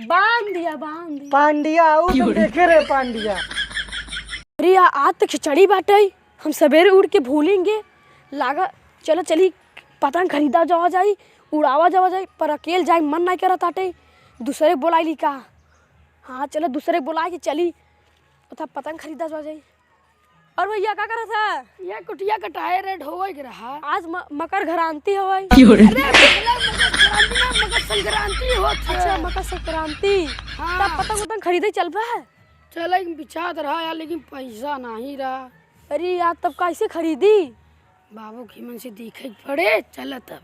बांध दिया बांध दिया। पांडिया आओ तुम देखे रहे पांडिया। अरे यार आज तो खिचड़ी बाटे, हम सवेरे उड़ के भूलेंगे लागा। चलो चली पतंग खरीदा जावा जाई, उड़ावा जावा जाई, पर अकेले जाए मन नहीं करत आटे। दूसरे बोलाई का, हाँ चलो दूसरे बोला के चली उथा पतंग खरीदा जावा जाई। और भैया क्या कर रहा था? ये कुटिया का टायर रेड हो रहा। आज मकर घरांती हवाई। मकर संक्रांति होता है। अच्छा मकर संक्रांति। हाँ। तब पतंग उतंग खरीदे चल पा। चल बिछा रहा यार, लेकिन पैसा नहीं रहा। अरे यार तब कैसे खरीदी? बाबू की मन से दिखे पड़े। चल तब,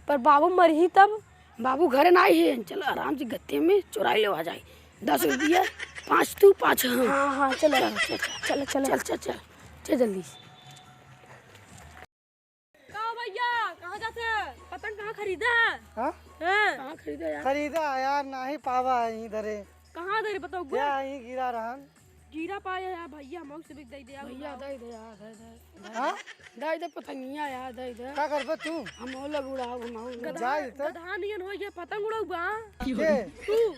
पर बाबू मर ही तब। बाबू घर ना ही है। चलो आराम से गत्ते में चुराई ले आ जाए। 10 रुपया 5 तू 5 हम। हाँ हाँ चलो चल चल चलो चलो चल चल चल चल जल्दी से। कहाँ भैया कहाँ जाते? पतंग कहाँ खरीदा है? हाँ कहाँ खरीदा यार? खरीदा यार नहीं पावा है इधर। कहाँ दे बताओ? क्या ही गिरा रहा। गिरा पाया यार भैया, हम से भी दे दे भैया दे दे यार, दे दे हाँ दे दे पतंगिया यार, दे दे। क्या कर तू? हम और लग उड़ाओ हम। जाए तो गधा नियन हो गया पतंग उड़ाऊ बा। के तू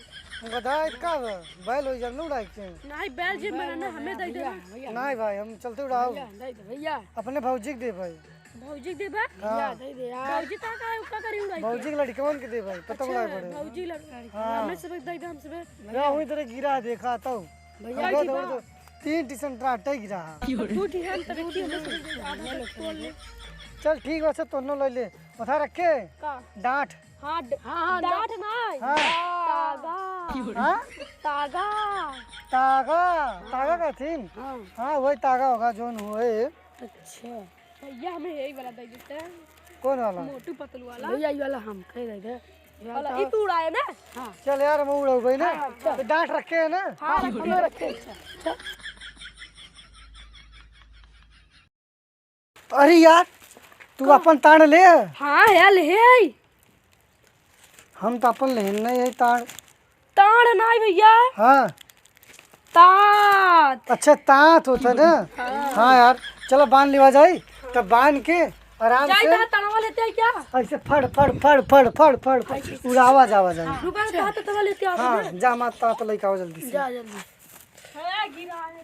गधा का बैल हो जब उड़ाई के नहीं बैल जी मैंने हमें दे दे। भैया नहीं भाई हम चलते उड़ाओ। दे दे भैया। अपने भौजी के दे भाई। भौजी दे बा। भैया दे दे यार। भौजी का का करी उड़ाई? भौजी के लड़कवन के दे भाई, पतंग उड़ाए पड़े। भौजी लड़का हाँ। हमें सब दे दे, हम सब। मैं वही तरह गिरा देखा तो भैया दौड़ 3 टीशन ट्राटे गिरा। तू ध्यान तरीके हमें आधा तक खोल ले। चल ठीक है, तोनो ले ले मथा रखे का डांट। हाँ हाँ डांट नहीं, हाँ तागा हाँ तागा। तागा तागा का थी। हाँ। हाँ वही तागा होगा जोन हुए। अच्छा भैया हमें यही वाला दे देते हैं, कौन वाला? मोटू पतलू वाला भैया ये वाला हम कह रहे थे। वाला। ये तू उड़ाए ना? हाँ चल यार हम उड़ाऊ भाई ना, तो डांट रखे है ना। हाँ हम लोग रखे। अरे यार तू अपन ताड़ ले। हाँ है ले। हम तो अपन लेन नहीं है ताड़। ताड़ नहीं भैया, हाँ तात। अच्छा तात होता ना। हाँ यार चलो बांध लिवा जाए, तब बांध के आराम जाए से तो तड़वा लेते हैं क्या? ऐसे फड़ फड़ फड़ फड़ फड़ फड़ उड़ावा जावा जाए। रुपए का हाथ तड़वा लेते हैं। हाँ जा मत तात लेके आओ जल्दी से। जा जल्दी। है गिरा है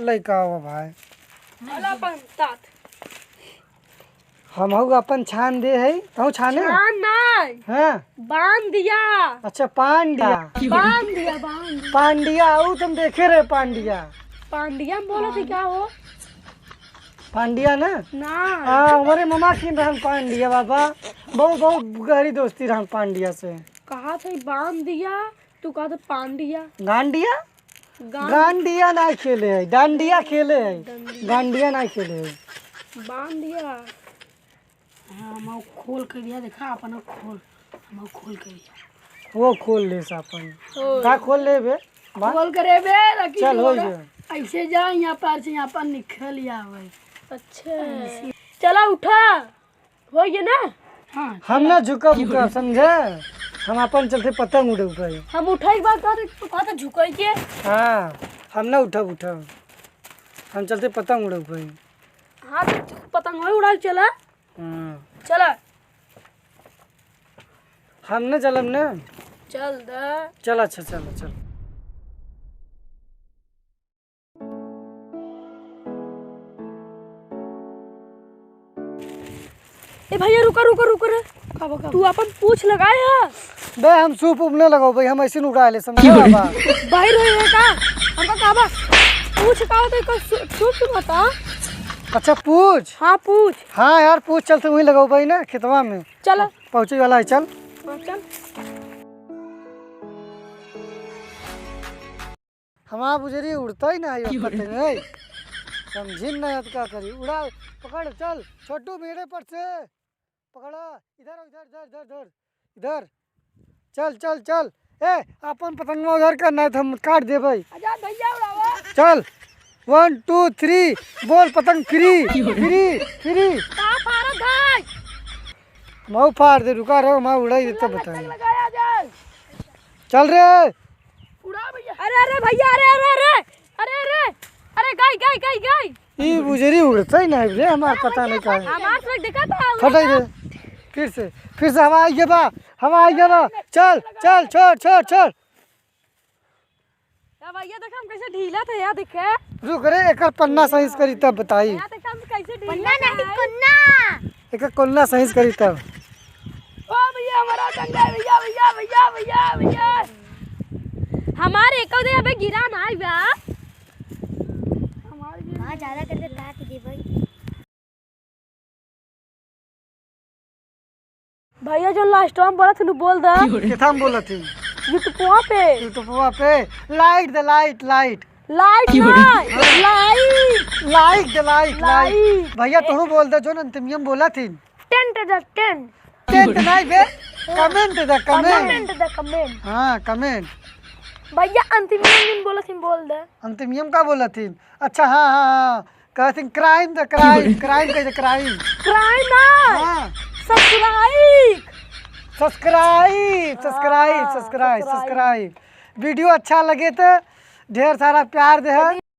लेके आओ भाई। वाला तात। हम अपन छान दे है तो छाने। हाँ नहीं, हाँ बांध दिया। अच्छा पांडिया। बांध दिया बांध। पांडिया आओ तुम देखे रहे पांडिया। पांडिया में बोला थी क्या हो? पांडिया ना। ना हाँ हमारे मामा की रहन पांडिया बाबा, बहुत बहुत गहरी दोस्ती रहन पांडिया से। कहा था बांध दिया, तू कहा था पांडिया। गांडिया गांड गांडिया ना खेले है, डांडिया खेले है, गांडिया ना खेले है। बांध दिया। हाँ हम खोल कर दिया, देखा अपन खोल। हम खोल कर दिया। वो खोल ले अपन का खोल ले बे बा? खोल करे बे रखी। चल हो गया। ऐसे जा यहाँ पर से यहाँ पर निकल लिया भाई। अच्छा चला उठा, हो गया ना? हाँ हम ना झुका बुका समझे, हम अपन चलते पतंग उड़े ऊपर। हम उठा एक बार कहा था झुकाई के। हाँ हम ना उठा उठा, हम चलते पतंग उड़े ऊपर। हाँ तो पतंग वही उड़ा चला। हाँ चला हम ना चलम ना। चल द। चल अच्छा चलो चल। ए भैया रुका रुका रुका रे। तू अपन पूछ लगाए है? बे हम सूप उबने लगाओ भाई, हम ऐसे उड़ा ले समझे बाबा। बाहर हो का हमका काबा पूछ का तो का सूप बता। अच्छा पूछ। हाँ पूछ। हाँ यार पूछ, चलते वहीं लगाओ भाई ना खेतवा में। चला पहुँचे वाला है चल। हाँ, चल। हमारा बुजरी उड़ता ही ना है पतंग है, समझी ना क्या करी। उड़ा पकड़ चल छोटू मेरे पर से पकड़ा। इधर इधर इधर इधर इधर चल चल चल। ए अपन पतंग उधर करना है तो हम काट दे भाई। आजा भैया उड़ावा। चल 1 2 3 बोल पतंग फ्री फ्री फ्री। कहाँ फारत है? मैं फाड़ दे, रुका रहो मैं उड़ा ही देता बताए। लगाया जाए। चल रे उड़ा भैया। अरे अरे भैया, अरे अरे अरे अरे अरे अरे गाय गाय गाय गाय। ये बुजरी उड़ता ही नहीं रे, हमारा पता नहीं कहाँ है। हमारे से देखा था। फटाई दे फिर से हवा आई बा। हम आ गया ना, चल चल छोड़ छोड़ छोड़। भैया देख हम कैसे ढीला थे यार, देखे रुक रे, एक पन्ना सही करी तब बताई। यार देख हम कैसे ढीला पन्ना नहीं कुन्ना। एक कोल्ला सही करी तब। ओ भैया हमारा डंडा भैया भैया भैया भैया भैया हमारे एक दे अबे गिरा ना बा हमारे हां ज्यादा कर दे ताकि दे भाई। भैया जो लास्ट टाइम बोला तू बोल दे किथा में बोला थी यूट्यूब पे यूट्यूब पे light the light light light light like the light light. भैया तू बोल दे जो अंतिम बोला थी। 10 to the 10 टेंट नहीं बे, comment the comment. the comment हाँ कमेंट। भैया अंतिम दिन बोला थी बोल दे अंतिम का बोला थी। अच्छा हाँ हाँ हाँ, कहती क्राइम द क्राइम, क्राइम कह दे क्राइम। क्राइम ना हाँ subscribe subscribe subscribe subscribe subscribe. Video अच्छा लगे तो ढेर सारा प्यार दे।